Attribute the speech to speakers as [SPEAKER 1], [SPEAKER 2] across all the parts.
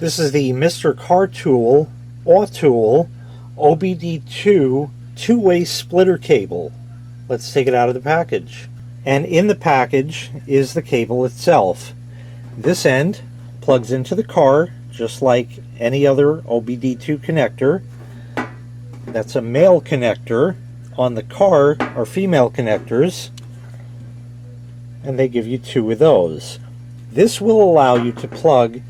[SPEAKER 1] This is the Mr. Car Tool, OBDII two-way splitter cable. Let's take it out of the package. And in the package is the cable itself. This end plugs into the car just like any other OBDII connector. That's a male connector. On the car are female connectors, and they give you two of those. This will allow you to plug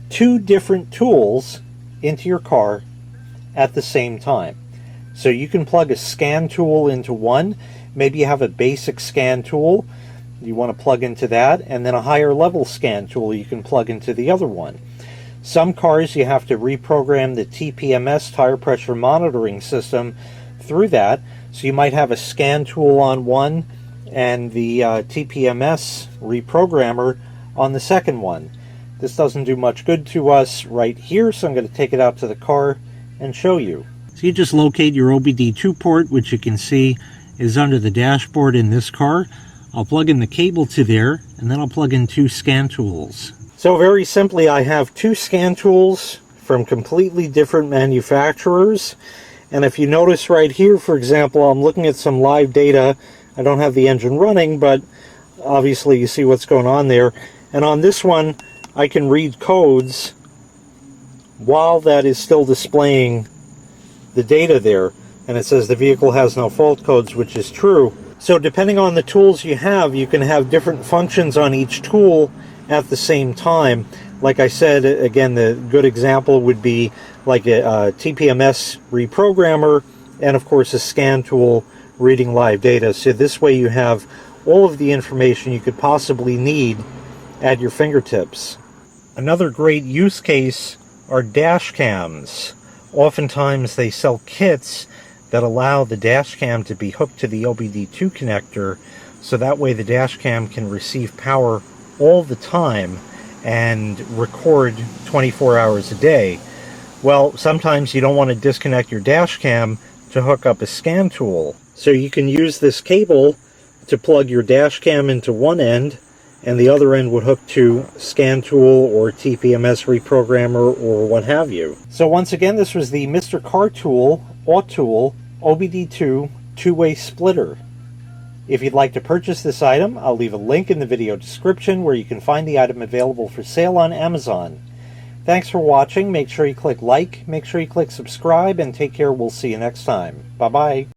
[SPEAKER 1] two different tools into your car at the same time. So you can plug a scan tool into one. Maybe you have a basic scan tool, you want to plug into that, and then a higher level scan tool you can plug into the other one. Some cars you have to reprogram the TPMS, tire pressure monitoring system, through that. So you might have a scan tool on one and the TPMS reprogrammer on the second one. This doesn't do much good to us right here, so I'm going to take it out to the car and show you. So you just locate your OBDII port, which you can see is under the dashboard in this car. I'll plug in the cable to there, and then I'll plug in two scan tools. So very simply, I have two scan tools from completely different manufacturers. And if you notice right here, for example, I'm looking at some live data. I don't have the engine running, but obviously you see what's going on there. And on this one, I can read codes while that is still displaying the data there. And it says the vehicle has no fault codes, which is true. So depending on the tools you can have different functions on each tool at the same time. Like I said, again, the good example would be like a TPMS reprogrammer, and of course a scan tool reading live data. So this way you have all of the information you could possibly need at your fingertips. Another great use case are dash cams. Oftentimes they sell kits that allow the dash cam to be hooked to the OBDII connector, so that way the dash cam can receive power all the time and record 24 hours a day. Well, sometimes you don't want to disconnect your dash cam to hook up a scan tool. So you can use this cable to plug your dash cam into one end, and the other end would hook to scan tool or TPMS reprogrammer or what have you. So once again, this was the Mr. Car Tool, OBDII two-way splitter. If you'd like to purchase this item, I'll leave a link in the video description where you can find the item available for sale on Amazon. Thanks for watching. Make sure you click like, make sure you click subscribe, and take care. We'll see you next time. Bye-bye.